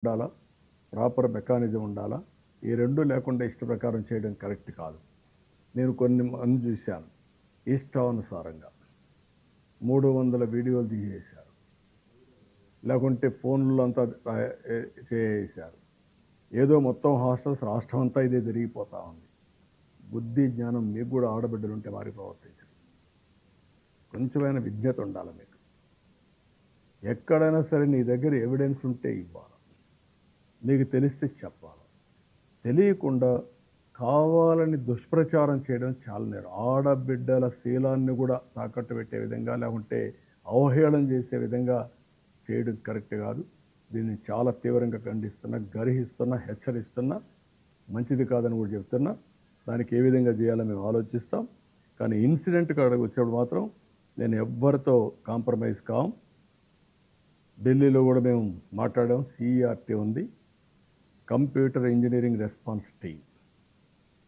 ఉండాలా, proper mechanism ఉండాలా. ఈ రెండు లేకుండా ఇష్ట ప్రకారం చేయడం కరెక్ట్ కాదు. నేను కొన్ని మంది చూశాను, ఇష్టానుసారంగా 300 వీడియోలు తీసేశారు, లేకుంటే ఫోన్లో అంతా చేసేశారు. ఏదో మొత్తం హాస్టల్స్ రాష్ట్రం అంతా ఇదే జరిగిపోతూ ఉంది. బుద్ధి జ్ఞానం మీకు కూడా ఆడబిడ్డలు ఉంటే వారి ప్రవర్తించరు. కొంచెమైనా విజ్ఞత ఉండాలి మీకు. ఎక్కడైనా సరే నీ దగ్గర ఎవిడెన్స్ ఉంటే ఇవ్వాలి, నీకు తెలిస్తే చెప్పాలి. తెలియకుండా కావాలని దుష్ప్రచారం చేయడం చాలా నేరం. ఆడబిడ్డల శీలాన్ని కూడా తాకట్టు పెట్టే విధంగా, లేకుంటే అవహేళన చేసే విధంగా చేయడం కరెక్ట్ కాదు. దీన్ని చాలా తీవ్రంగా ఖండిస్తున్నా, గర్హిస్తున్నా, హెచ్చరిస్తున్నా. మంచిది కాదని కూడా చెప్తున్నా. దానికి ఏ విధంగా చేయాలో మేము ఆలోచిస్తాం. కానీ ఇన్సిడెంట్ కాడికి వచ్చినప్పుడు మాత్రం నేను ఎవ్వరితో కాంప్రమైజ్ కాం. ఢిల్లీలో కూడా మేము మాట్లాడాం. సిఈఆర్టీ ఉంది, కంప్యూటర్ ఇంజనీరింగ్ రెస్పాన్స్ టీమ్.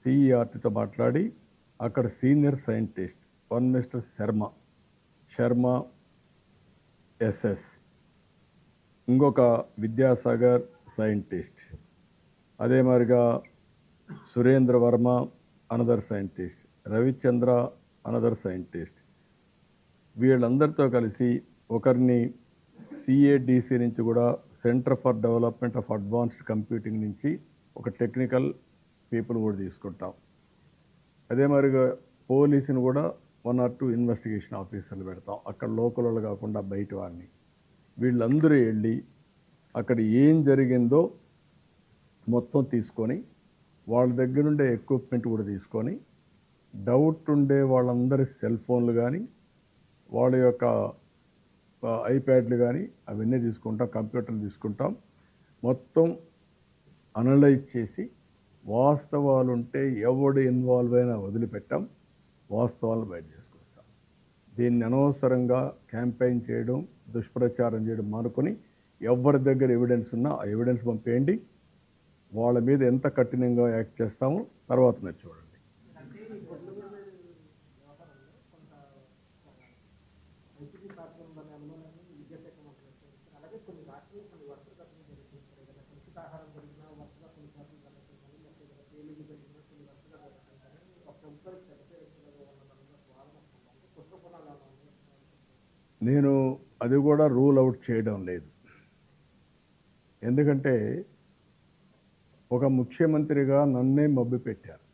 సిఈఆర్టీతో మాట్లాడి అక్కడ senior scientist one mister Sharma SS, ఇంకొక విద్యాసాగర్ సైంటిస్ట్, అదే మాదిరిగా Surendra Varma another scientist, Ravichandra another scientist, వీళ్ళందరితో కలిసి ఒకరిని సిఏడిసి నుంచి కూడా, centre for development of advanced computing నుంచి ఒక టెక్నికల్ పీపుల్ కూడా తీసుకుంటాం. అదే మాదిరిగా పోలీసుని కూడా 1 or 2 ఇన్వెస్టిగేషన్ ఆఫీసర్లు పెడతాం, అక్కడ లోకల్ వాళ్ళు కాకుండా బయట వాడిని. వీళ్ళందరూ వెళ్ళి అక్కడ ఏం జరిగిందో మొత్తం తీసుకొని, వాళ్ళ దగ్గర ఉండే ఎక్విప్మెంట్ కూడా తీసుకొని, డౌట్ ఉండే వాళ్ళందరి సెల్ ఫోన్లు కానీ, వాళ్ళ యొక్క ఐప్యాడ్లు కానీ అవన్నీ తీసుకుంటాం, కంప్యూటర్లు తీసుకుంటాం. మొత్తం అనలైజ్ చేసి వాస్తవాలు ఉంటే ఎవడు ఇన్వాల్వ్ అయినా వదిలిపెట్టాం, వాస్తవాలను బయట చేసుకొస్తాం. దీన్ని అనవసరంగా క్యాంపెయిన్ చేయడం, దుష్ప్రచారం చేయడం మానుకొని ఎవరి దగ్గర ఎవిడెన్స్ ఉన్నా ఆ ఎవిడెన్స్ పంపేయండి. వాళ్ళ మీద ఎంత కఠినంగా యాక్ట్ చేస్తామో తర్వాత మీరు చూడండి. నేను అది కూడా రూల్ అవుట్ చేయడం లేదు. ఎందుకంటే ఒక ముఖ్యమంత్రిగా నన్నే మభ్యపెట్టారు.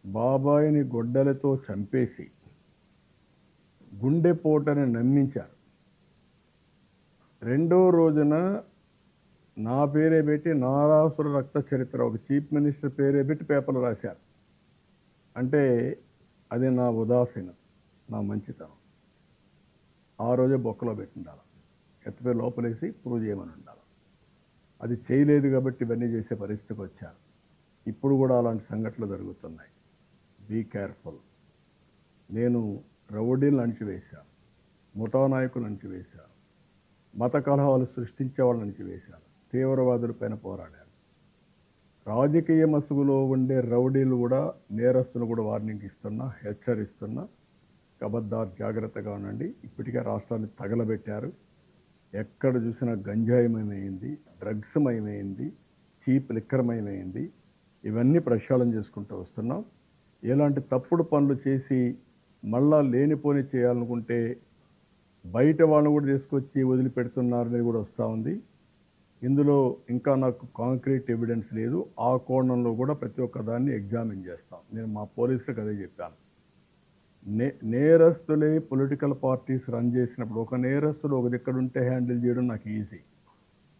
బాబాయిని గొడ్డలతో చంపేసి గుండెపోటని నమ్మించారు. రెండో రోజున నా పేరే పెట్టి నారాసుర రక్త చరిత్ర, ఒక చీఫ్ మినిస్టర్ పేరే పెట్టి పేపర్లు రాశారు. అంటే అది నా ఉదాసీనం, నా మంచితనం. ఆ రోజే బొక్కలో పెట్టి ఉండాలి, ఎత్తపై లోపలేసి ప్రూవ్ చేయమని ఉండాలి. అది చేయలేదు కాబట్టి ఇవన్నీ చేసే పరిస్థితికి వచ్చారు. ఇప్పుడు కూడా అలాంటి సంఘటనలు జరుగుతున్నాయి. Be careful. నేను రౌడీలను అణిచివేశాను, ముఠా నాయకులను అణిచివేశాను, మత కలహాలు సృష్టించే వాళ్ళని అణిచివేశాను, తీవ్రవాదుల పైన పోరాడాను. రాజకీయ మసుగులో ఉండే రౌడీలు కూడా, నేరస్తులు కూడా వార్నింగ్ ఇస్తున్నా, హెచ్చరిస్తున్నా. కబద్దార్, జాగ్రత్తగా ఉండండి. ఇప్పటికే రాష్ట్రాన్ని తగలబెట్టారు. ఎక్కడ చూసినా గంజాయిమయమైంది, డ్రగ్స్ మయమైంది, చీప్ లిక్కర్ మయమైంది. ఇవన్నీ ప్రక్షాళన చేసుకుంటూ వస్తున్నాం. ఎలాంటి తప్పుడు పనులు చేసి మళ్ళా లేనిపోని చేయాలనుకుంటే బయట వాళ్ళని కూడా తీసుకొచ్చి వదిలిపెడుతున్నారనేది కూడా వస్తూ ఉంది. ఇందులో ఇంకా నాకు కాంక్రీట్ ఎవిడెన్స్ లేదు. ఆ కోణంలో కూడా ప్రతి ఒక్క దాన్ని ఎగ్జామిన్ చేస్తాం. నేను మా పోలీసులకు అదే చెప్పాను. నేరస్తులే పొలిటికల్ పార్టీస్ రన్ చేసినప్పుడు, ఒక నేరస్తులు ఒక దగ్గర ఉంటే హ్యాండిల్ చేయడం నాకు ఈజీ.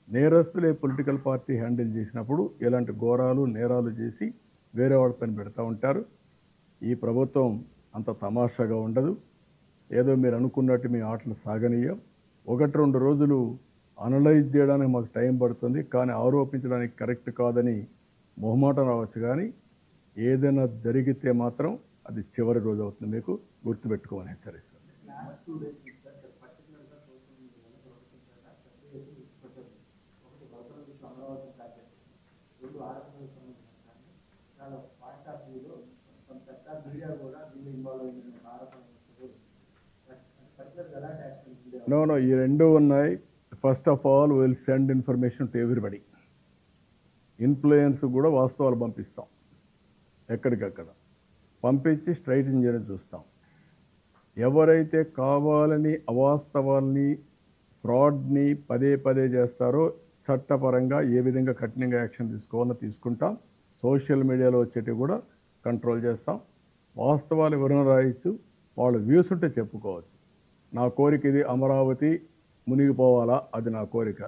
నేరస్తులే పొలిటికల్ పార్టీ హ్యాండిల్ చేసినప్పుడు ఇలాంటి ఘోరాలు, నేరాలు చేసి వేరే వాళ్ళ పైన పెడతా ఉంటారు. ఈ ప్రభుత్వం అంత తమాషాగా ఉండదు. ఏదో మీరు అనుకున్నట్టు మీ ఆటలు సాగనీయం. 1-2 రోజులు అనలైజ్ చేయడానికి మాకు టైం పడుతుంది, కానీ ఆరోపించడానికి కరెక్ట్ కాదని మొహమాటం రావచ్చు. కానీ ఏదైనా జరిగితే మాత్రం అది చివరి రోజు అవుతుంది. మీకు గుర్తుపెట్టుకోమని హెచ్చరిస్తుంది. నో, ఈ రెండు ఉన్నాయి. First of all will send information to everybody. Influence కూడా వాస్తవాలు పంపిస్తాం, ఎక్కడికక్కడ పంపించి స్ట్రైటన్ చేయడం చూస్తాం. ఎవరైతే కావాలని అవాస్తవాల్ని ఫ్రాడ్ని పదే పదే చేస్తారో చట్టపరంగా ఏ విధంగా కఠినంగా యాక్షన్ తీసుకోవాలో తీసుకుంటాం. సోషల్ మీడియాలో వచ్చేటివి కూడా కంట్రోల్ చేస్తాం. వాస్తవాలు ఎవరైనా రాయొచ్చు, వాళ్ళ వ్యూస్ ఉంటే చెప్పుకోవచ్చు. నా కోరిక ఇది, అమరావతి మునిగిపోవాలా, అది నా కోరిక.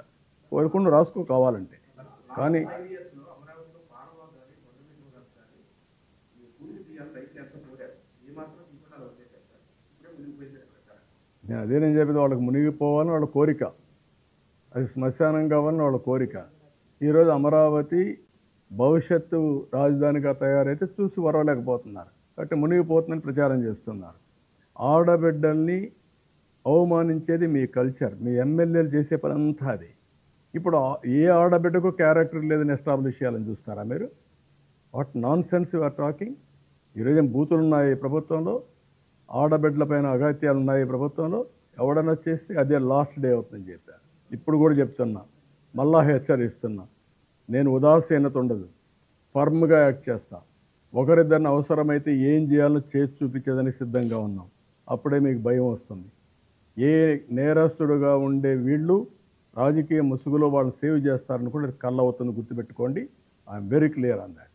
కోరుకుండా రాసుకో కావాలంటే. కానీ నేను చెప్పేది వాళ్ళకి మునిగిపోవాలని వాళ్ళ కోరిక, అది శ్మశానం కావాలని వాళ్ళ కోరిక. ఈరోజు అమరావతి భవిష్యత్తు రాజధానిగా తయారైతే చూసి వరవలేకపోతున్నారు, కాబట్టి మునిగిపోతుందని ప్రచారం చేస్తున్నారు. ఆడబిడ్డల్ని అవమానించేది మీ కల్చర్, మీ ఎమ్మెల్యేలు చేసే పని అంతా అది. ఇప్పుడు ఏ ఆడబిడ్డకు క్యారెక్టర్ లేదని ఎస్టాబ్లిష్ చేయాలని చూస్తారా మీరు? What nonsense you are talking. ఈరోజు బూతులు ఉన్నాయి ప్రభుత్వంలో, ఆడబిడ్డల పైన అఘాత్యాలు ఉన్నాయి ప్రభుత్వంలో. ఎవడన్నా చేస్తే అదే లాస్ట్ డే అవుతుందని చెప్పారు. ఇప్పుడు కూడా చెప్తున్నా, మళ్ళా హెచ్చరిస్తున్నా, నేను ఉదాసీనత ఉండదు, ఫర్మ్గా యాక్ట్ చేస్తా. ఒకరిద్దరిని అవసరమైతే ఏం చేయాలో చేసి చూపించేదని సిద్ధంగా ఉన్నాం. అప్పుడే మీకు భయం వస్తుంది. ఏ నేరస్తుడుగా ఉండే వీళ్ళు రాజకీయ ముసుగులో వాళ్ళు సేవ్ చేస్తారని కూడా కళ్ళ అవుతుంది, గుర్తుపెట్టుకోండి. I'm very clear on that.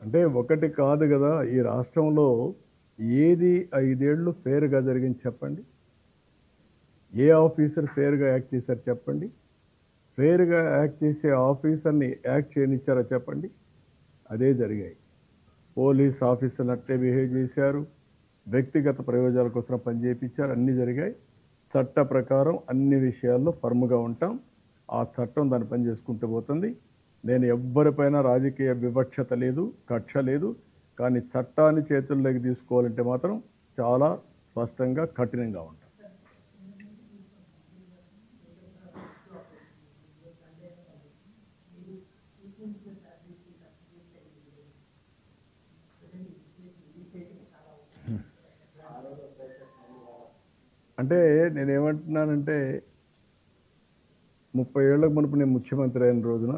అంటే ఒకటి కాదు కదా, ఈ రాష్ట్రంలో ఏది 5 ఏళ్ళు ఫేర్గా జరిగింది చెప్పండి? ఏ ఆఫీసర్ ఫేర్గా యాక్ట్ చేశారు చెప్పండి? ఫేర్గా యాక్ట్ చేసే ఆఫీసర్ని యాక్ట్ చేయనిచ్చారా చెప్పండి? అదే జరిగాయి. పోలీస్ ఆఫీసర్లు అట్టే బిహేవ్ చేశారు, వ్యక్తిగత ప్రయోజనాల కోసం పనిచేయించారు, అన్నీ జరిగాయి. చట్ట ప్రకారం అన్ని విషయాల్లో ఫర్మ్గా ఉంటాం. ఆ చట్టం దాని పని చేసుకుంటూ పోతుంది. నేను ఎవ్వరిపైన రాజకీయ వివక్షత లేదు, కక్ష లేదు. కానీ చట్టాన్ని చేతుల్లోకి తీసుకోవాలంటే మాత్రం చాలా స్పష్టంగా కఠినంగా ఉంటాం. అంటే నేనేమంటున్నానంటే 30 ఏళ్లకు మునుపు నేను ముఖ్యమంత్రి అయిన రోజున